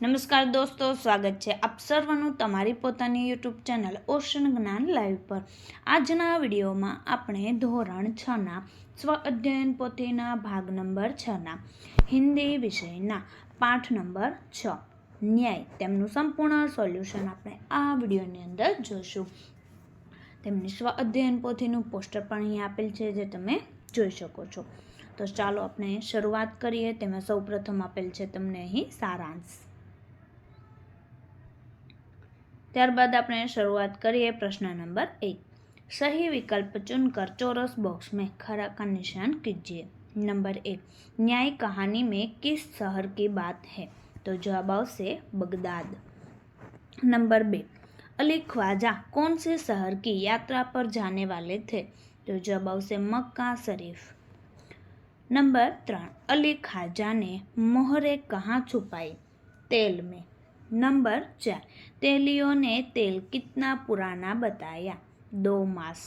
નમસ્કાર દોસ્તો, સ્વાગત છે આપ સર્વનું તમારી પોતાની યુટ્યુબ ચેનલ ઓશન જ્ઞાન લાઈવ પર। આજના વિડીયોમાં આપણે ધોરણ 6ના સ્વ અધ્યયન પોથીના ભાગ નંબર 6ના હિન્દી વિષયના પાઠ નંબર 6 ન્યાય તેમનું સંપૂર્ણ સોલ્યુશન આપણે આ વિડીયોની અંદર જોઈશું। તેમની સ્વ અધ્યયન પોથીનું પોસ્ટર પણ અહીં આપેલ છે, જે તમે જોઈ શકો છો। તો ચાલો આપણે શરૂઆત કરીએ। તેમાં સૌપ્રથમ આપેલ છે તમને અહીં સારાંશ। ત્યારબાદ આપણે શરૂઆત કરીએ। प्रश्न नंबर 1, सही विकल्प चुनकर चौरस बॉक्स में खरा का निशान कीजिए। नंबर 1, न्याय कहानी में किस शहर की बात है? तो जवाब से बगदाद। नंबर 2, अली ख्वाजा कौन से शहर की यात्रा पर जाने वाले थे? तो जवाब से मक्का शरीफ। नंबर 3, अली ख्वाजा ने मोहरे कहाँ छुपाई? तेल में। नंबर 4, तेलियों ने तेल कितना पुराना बताया? 2 मास।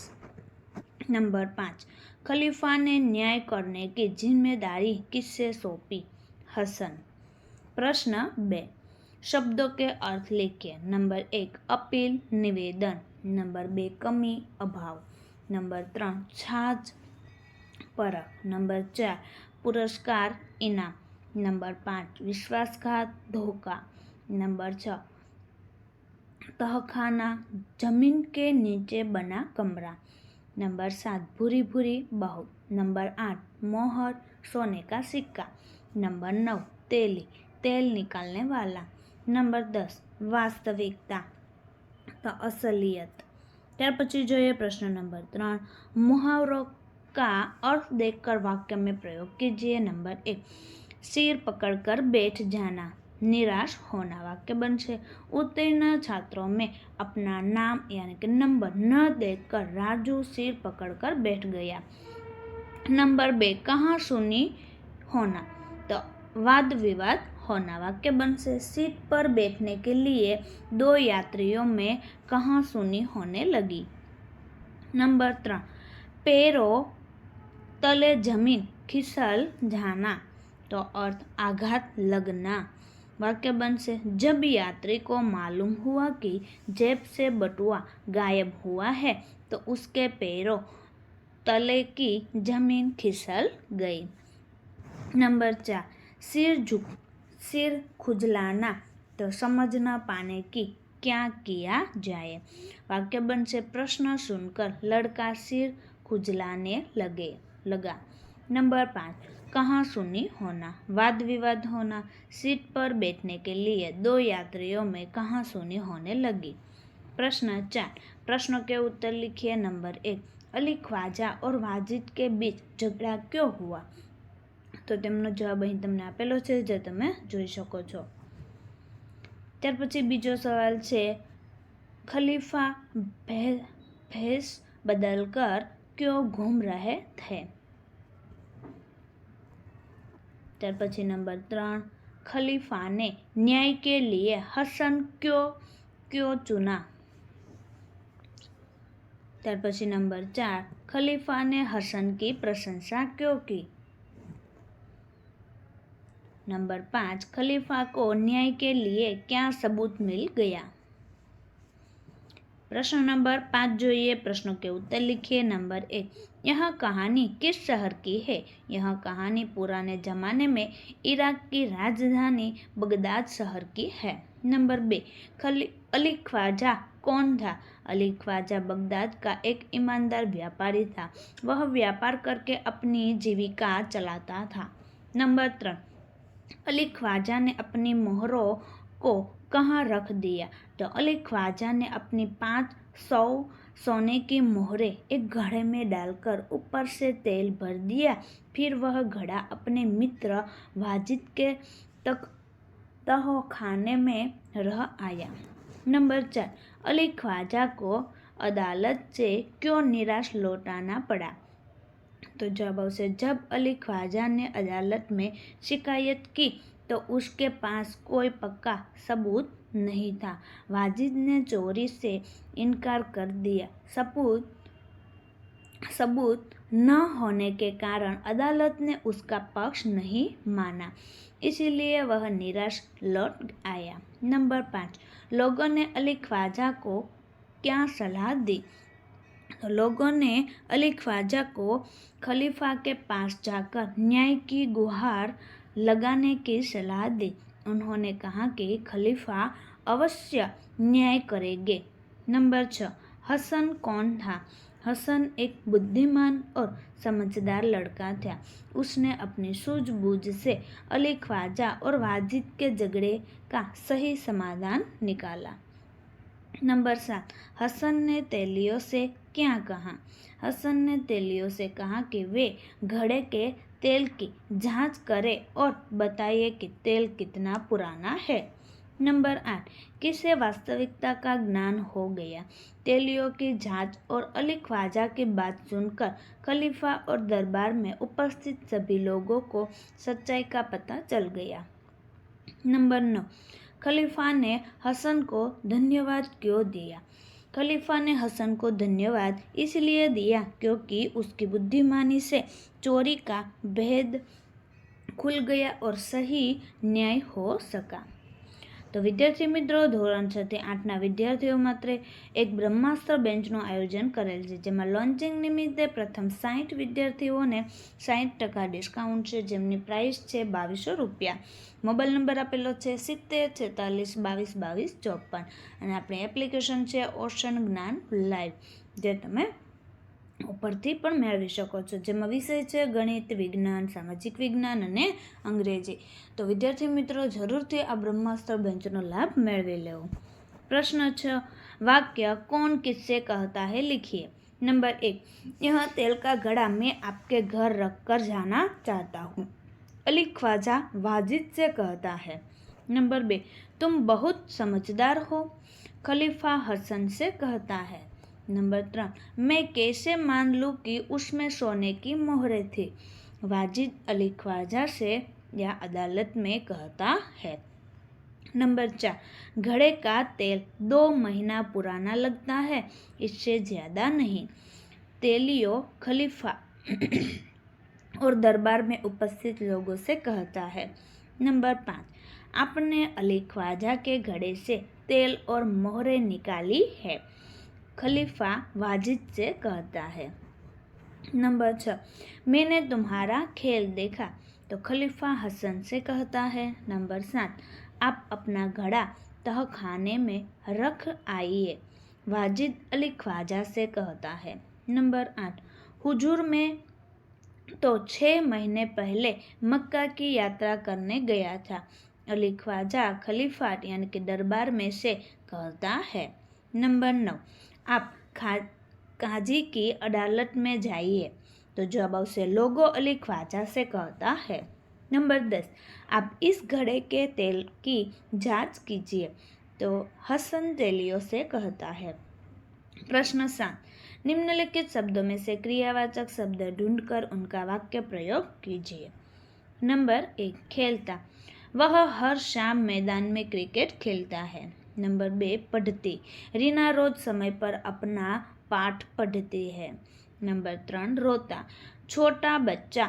नंबर 5, खलीफा ने न्याय करने की जिम्मेदारी किससे सौंपी? हसन। प्रश्न 2, शब्दों के अर्थ लिखिए। नंबर 1, अपील निवेदन। नंबर 2, कमी अभाव। नंबर 3, छाछ परख। नंबर 4, पुरस्कार इनाम। नंबर 5, विश्वासघात धोखा। नंबर 6, तहखाना जमीन के नीचे बना कमरा। नंबर 7, भूरी भूरी बहू। नंबर 8, मोहर सोने का सिक्का। नंबर 9, तेली तेल निकालने वाला। नंबर 10, वास्तविकता तो असलियत। त्यार पछी जोईए प्रश्न नंबर 3, मुहावरों का अर्थ देखकर वाक्य में प्रयोग कीजिए। नंबर 1, सिर पकड़कर बैठ जाना निराश होना। वाक्य बनશે उत्तीर्ण छात्रों में अपना नाम यानी कि नंबर न देखकर राजू सिर पकड़कर बैठ गया। नंबर 2, कहाँ सुनी होना तो वाद विवाद होना। वाक्य बनશે सीट पर बैठने के लिए 2 यात्रियों में कहाँ सुनी होने लगी। नंबर 3, पैरों तले जमीन खिसल जाना तो अर्थ आघात लगना। वाक्य बनશે जब यात्री को मालूम हुआ कि जेब से बटुआ गायब हुआ है तो उसके पैरों तले की जमीन खिसल गई। नंबर 4, सिर खुजलाना तो समझ न पाने की क्या किया जाए। वाक्य बनશે प्रश्न सुनकर लड़का सिर खुजलाने लगा। नंबर 5, कहाँ सुनी होना वाद विवाद होना। सीट पर बैठने के लिए 2 यात्रियों में कहाँ सुनी होने लगी। प्रश्न 4, प्रश्नों के उत्तर लिखिए। नंबर 1, अली ख्वाजा और वाजिद के बीच झगड़ा क्यों हुआ? तो તેમનો જવાબ અહીં તમને આપેલો છે, જે તમે જોઈ શકો છો। ત્યાર પછી બીજો સવાલ છે, खलीफा भेष बदलकर क्यों घूम रहे थे? त्यार पछी नंबर 3, खलीफा ने न्याय के लिए हसन क्यों चुना? त्यार पछी नंबर 4, खलीफा ने हसन की प्रशंसा क्यों की? नंबर 5, खलीफा को न्याय के लिए क्या सबूत मिल गया? प्रश्न नंबर 5 जोइए। प्रश्नों के उत्तर लिखिए। नंबर 1, यह कहानी किस शहर की है? यह कहानी पुराने जमाने में इराक की राजधानी बगदाद शहर की है। नंबर 2, अली ख्वाजा कौन था? अली ख्वाजा बगदाद का एक ईमानदार व्यापारी था। वह व्यापार करके अपनी जीविका चलाता था। नंबर 3, अली ख्वाजा ने अपनी मोहरों को कहाँ रख दिया? तो अली ख्वाजा ने अपनी 500 सोने की मोहरें एक घड़े में डालकर ऊपर से तेल भर दिया। फिर वह घड़ा अपने मित्र वाजिद के तहखाने में रह आया। नंबर 4, अली ख्वाजा को अदालत से क्यों निराश लौटाना पड़ा? तो जवाब से जब अली ख्वाजा ने अदालत में शिकायत की तो उसके पास कोई पक्का सबूत नहीं था। वाजिद ने चोरी से इनकार कर दिया। सबूत न होने के कारण अदालत ने उसका पक्ष नहीं माना, इसीलिए वह निराश लौट आया। नंबर 5, लोगों ने अली ख्वाजा को क्या सलाह दी? तो लोगों ने अली ख्वाजा को खलीफा के पास जाकर न्याय की गुहार लगाने की सलाह दी। उन्होंने कहा कि खलीफा अवश्य न्याय करेंगे। नंबर 6, हसन कौन था? हसन एक बुद्धिमान और समझदार लड़का था। उसने अपनी सूझबूझ से अली ख्वाजा और वाजिद के झगड़े का सही समाधान निकाला। नंबर 7, हसन ने तेलियों से क्या कहा? हसन ने तेलियों से कहा कि वे घड़े के तेल की जांच करें और बताइए कि तेल कितना पुराना है। नंबर 8, किसे वास्तविकता का ज्ञान हो गया? तेलियों की जांच और अली ख्वाजा की बात सुनकर खलीफा और दरबार में उपस्थित सभी लोगों को सच्चाई का पता चल गया। नंबर 9, खलीफा ने हसन को धन्यवाद क्यों दिया? खलीफा ने हसन को धन्यवाद इसलिए दिया क्योंकि उसकी बुद्धिमानी से चोरी का भेद खुल गया और सही न्याय हो सका। तो विद्यार्थी મિત્રો, ધોરણ 6 થી 8ના વિદ્યાર્થીઓ માટે એક બ્રહ્માસ્ત્ર બેન્ચનું આયોજન કરેલ છે, જેમાં લોન્ચિંગ નિમિત્તે પ્રથમ 60 વિદ્યાર્થીઓને 60% ડિસ્કાઉન્ટ છે, જેમની પ્રાઇસ છે 2200 રૂપિયા। મોબાઈલ નંબર આપેલો છે 70 46 22 22 54 અને આપણી એપ્લિકેશન છે ઓશન જ્ઞાન લાઈવ, જે તમે ઉપરથી પણ મેળવી શકો છો, જેમાં વિષય છે ગણિત, વિજ્ઞાન, સામાજિક વિજ્ઞાન અને અંગ્રેજી। તો વિદ્યાર્થી મિત્રો, જરૂરથી આ બ્રહ્માસ્ત્ર બેન્ચનો લાભ મેળવી લેવો। પ્રશ્ન 6, વાક્ય कौन किससे कहता है लिखिए। नंबर 1, यह तेल का घड़ा मैं आपके घर रख कर जाना चाहता हूँ, अली ख्वाजा वाजिद से कहता है। नंबर 2, तुम बहुत समझदार हो, खलीफा हसन से कहता है। नंबर 3, मैं कैसे मान लूँ कि उसमें सोने की मोहरें थी, वाजिद अली ख्वाजा से या अदालत में कहता है। नंबर 4, घड़े का तेल 2 महीना पुराना लगता है, इससे ज़्यादा नहीं, तेलियो खलीफा और दरबार में उपस्थित लोगों से कहता है। नंबर 5, आपने अली ख्वाजा के घड़े से तेल और मोहरें निकाली है, खलीफा वाजिद से कहता है। नंबर 6, मैंने तुम्हारा खेल देखा, तो खलीफा हसन से कहता है। नंबर 7, आप अपना घड़ा तहखाने में रख आइए, वाजिद अली ख्वाजा से कहता है। नंबर 8, हुजूर में तो 6 महीने पहले मक्का की यात्रा करने गया था, अली ख्वाजा खलीफा यानी कि दरबार में से कहता है। नंबर 9, आप काजी की अदालत में जाइए, तो जवाब आवशे लोगो अली ख्वाजा से कहता है। नंबर 10, आप इस घड़े के तेल की जांच कीजिए, तो हसन तेलियों से कहता है। प्रश्न 7, निम्नलिखित शब्दों में से क्रियावाचक शब्द ढूंढकर उनका वाक्य प्रयोग कीजिए। नंबर 1, खेलता, वह हर शाम मैदान में क्रिकेट खेलता है। नंबर 2, पढ़ती, रीना रोज समय पर अपना पाठ पढ़ती है। नंबर 3, रोता, छोटा बच्चा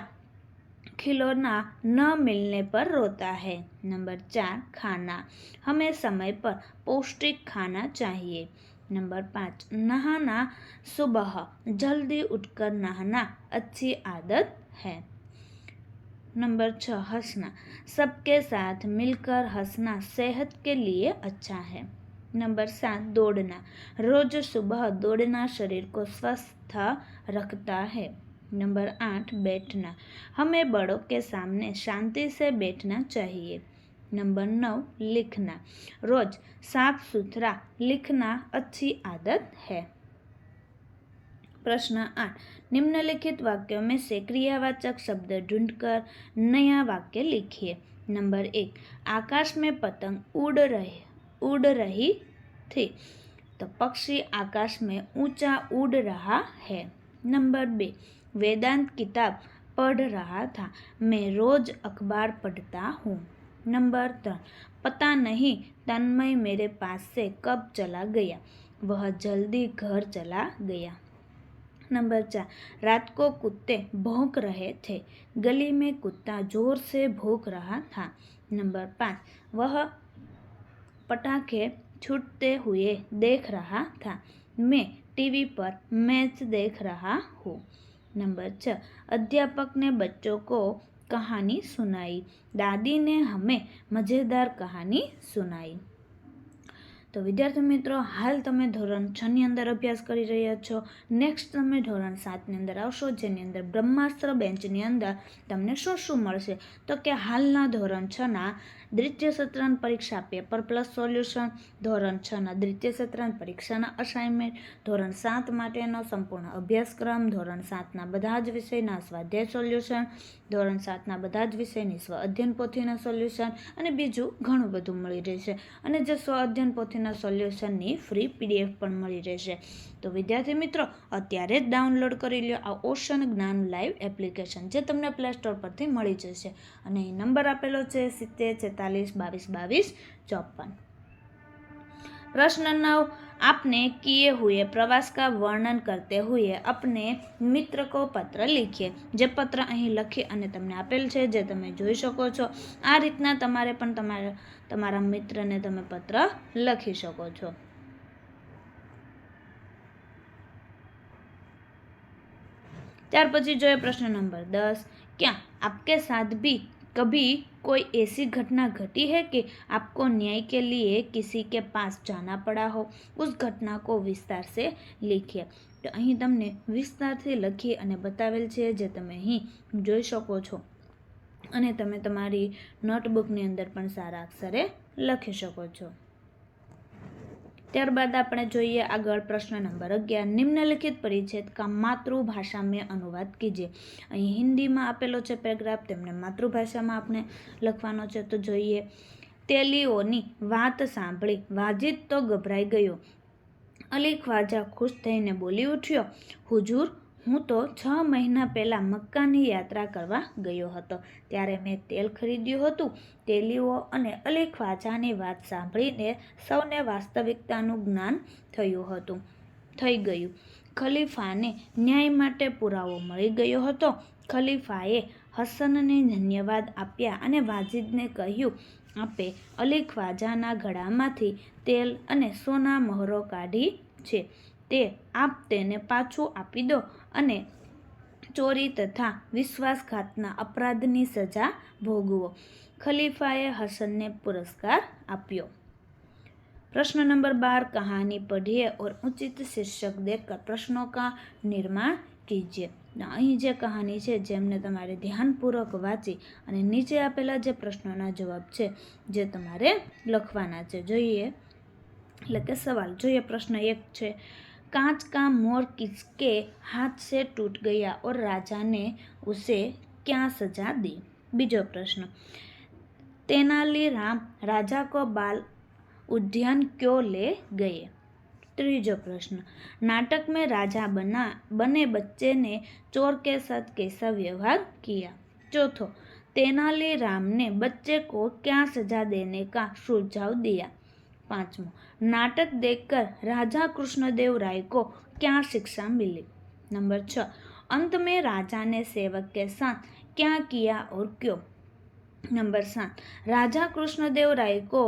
खिलौना न मिलने पर रोता है। नंबर 4, खाना, हमें समय पर पौष्टिक खाना चाहिए। नंबर 5, नहाना, सुबह जल्दी उठकर नहाना अच्छी आदत है। नंबर 6, हंसना, सबके साथ मिलकर हंसना सेहत के लिए अच्छा है। नंबर 7, दौड़ना, रोज सुबह दौड़ना शरीर को स्वस्थ रखता है। नंबर 8, बैठना, हमें बड़ों के सामने शांति से बैठना चाहिए। नंबर 9, लिखना, रोज साफ सुथरा लिखना अच्छी आदत है। प्रश्न 8, निम्नलिखित वाक्यों में से क्रियावाचक शब्द ढूंढकर नया वाक्य लिखिए। नंबर 1, आकाश में पतंग उड़ रही थी, तो पक्षी आकाश में ऊंचा उड़ रहा है। नंबर 2, वेदांत किताब पढ़ रहा था, मैं रोज अखबार पढ़ता हूँ। नंबर 3, पता नहीं तन्मय मेरे पास से कब चला गया, वह जल्दी घर चला गया। नंबर 4, रात को कुत्ते भौंक रहे थे, गली में कुत्ता जोर से भौंक रहा था। नंबर 5, वह पटाखे छूटते हुए देख रहा था, मैं टीवी पर मैच देख रहा हूँ। नंबर 6, अध्यापक ने बच्चों को कहानी सुनाई, दादी ने हमें मज़ेदार कहानी सुनाई। तो विद्यार्थी मित्रों, हाल તમે ધોરણ 6 ની અંદર અભ્યાસ કરી રહ્યા છો। નેક્સ્ટ તમે ધોરણ 7 ની અંદર આવશો, જેની અંદર બ્રહ્માસ્ત્ર બેન્ચની અંદર તમને શું મળશે, તો કે હાલના ધોરણ 6 ના દ્વિતીય સત્રાંત પરીક્ષા પેપર પ્લસ સોલ્યુશન, ધોરણ 6 ના દ્વિતીય સત્રાંત પરીક્ષાના અસાઇનમેન્ટ, ધોરણ 7 માટેનો સંપૂર્ણ અભ્યાસક્રમ, ધોરણ 7 ના બધા જ વિષયના સ્વાધ્યાય સોલ્યુશન, ધોરણ 7 ના બધા જ વિષયની સ્વ અધ્યયન પોથીના સોલ્યુશન અને બીજું ઘણું બધું મળી રહેશે। અને જે સ્વ અધ્યયન પોથીના સોલ્યુશનની ફ્રી PDF પણ મળી રહેશે। તો વિદ્યાર્થી મિત્રો, અત્યારે જ ડાઉનલોડ કરી લો આ ઓશન જ્ઞાન લાઈવ એપ્લિકેશન, જે તમને પ્લે સ્ટોર પરથી મળી જશે। અને એ નંબર આપેલો છે 70 46 22 22 54। प्रश्न 9, आपने किए हुए प्रवास का वर्णन करते हुए अपने मित्र को पत्र लिखिए। जे पत्र અહીં લખી અને તમને આપેલ છે, જે તમે જોઈ શકો છો। આ રીતના તમારે પણ તમારા મિત્રને તમે પત્ર લખી શકો છો। ત્યાર પછી જોઈએ પ્રશ્ન નંબર 10, क्या आपके साथ भी कभी कोई ऐसी घटना घटी है कि आपको न्याय के लिए किसी के पास जाना पड़ा हो? उस घटना को विस्तार से लिखिए। तो અહીં તમને વિસ્તારથી લખી અને બતાવેલ છે, જે તમે અહીં જોઈ શકો છો અને તમે તમારી નોટબુકની અંદર પણ સારા અક્ષરે લખી શકો છો। ત્યારબાદ આપણે જોઈએ આગળ પ્રશ્ન નંબર 11, નિમ્નલિખિત પરિચ્છેદ का मातृभाषा में अनुवाद कीजिए। અહીં હિન્દીમાં આપેલો છે પેરેગ્રાફ, તેમને માતૃભાષામાં આપણે લખવાનો છે। તો જોઈએ, તેલીઓની વાત સાંભળી વાજીદ તો ગભરાઈ ગયો। અલી ખ્વાજા ખુશ થઈને બોલી ઉઠ્યો, હુજૂર, હું તો 6 મહિના પહેલાં મક્કાની યાત્રા કરવા ગયો હતો, ત્યારે મેં તેલ ખરીદ્યું હતું। તેલીઓ અને અલી ખ્વાજાની વાત સાંભળીને સૌને વાસ્તવિકતાનું જ્ઞાન થઈ ગયું। ખલીફાને ન્યાય માટે પુરાવો મળી ગયો હતો। ખલીફાએ હસનને ધન્યવાદ આપ્યા અને વાજીદને કહ્યું, આપે અલી ખ્વાજાના ગળામાંથી તેલ અને સોના મહોરો કાઢી છે, તે આપ તેને પાછું આપી દો અને ચોરી તથા વિશ્વાસઘાતના અપરાધની સજા ભોગવો। ખલીફાએ હસનને પુરસ્કાર આપ્યો। प्रश्न नंबर 12, कहानी पढ़िए और उचित शीर्षक देकर प्रश्नों का निर्माण कीजिए। અહીં જે કહાની છે, જેમને તમારે ધ્યાનપૂર્વક વાંચી અને નીચે આપેલા જે પ્રશ્નોના જવાબ છે, જે તમારે લખવાના છે। જોઈએ એટલે કે સવાલ જોઈએ। प्रश्न 1 છે, कांच का मोर किसके हाथ से टूट गया और राजा ने उसे क्या सजा दी? बीजो प्रश्न, तेनालीराम राजा को बाल उद्यान क्यों ले गए? तीजो प्रश्न, नाटक में राजा बने बच्चे ने चोर के साथ कैसा व्यवहार किया? चौथो, तेनालीराम ने बच्चे को क्या सजा देने का सुझाव दिया? पांचवो, नाटक देखकर राजा कृष्णदेव राय को क्या शिक्षा मिली? नंबर 6, अंत में राजा ने सेवक के साथ क्या किया और क्यों? नंबर 7, राजा कृष्णदेव राय को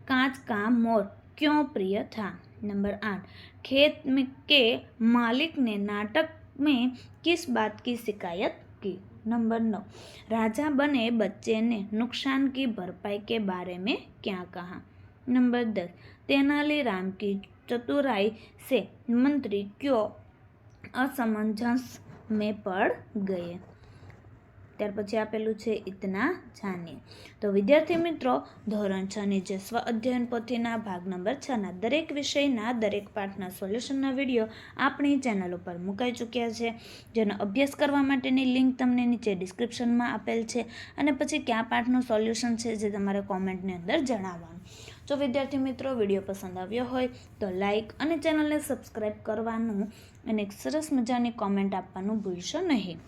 कांच का मोर क्यों प्रिय था? नंबर 8, खेत के मालिक ने नाटक में किस बात की शिकायत की? नंबर 9, राजा बने बच्चे ने नुकसान की भरपाई के बारे में क्या कहा? नंबर 10, तेनालीराम की चतुराई से मंत्री क्यों असमंजस में पड़ गए? ત્યાર પછી આપેલું છે ઇતના જાણીએ। તો વિદ્યાર્થી મિત્રો, ધોરણ 6 ની જે સ્વ અધ્યયન પોથીના ભાગ નંબર 6 ના દરેક વિષયના દરેક પાઠના સોલ્યુશનના વિડીયો આપણી ચેનલ ઉપર મુકાઈ ચૂક્યા છે, જેનો અભ્યાસ કરવા માટેની લિંક તમને નીચે ડિસ્ક્રિપ્શનમાં આપેલ છે। અને પછી કયા પાઠનું સોલ્યુશન છે, જે તમારે કોમેન્ટની અંદર જણાવવાનું। જો વિદ્યાર્થી મિત્રો વિડીયો પસંદ આવ્યો હોય તો લાઇક અને ચેનલને સબસ્ક્રાઈબ કરવાનું અને એક સરસ મજાની કોમેન્ટ આપવાનું ભૂલશો નહીં।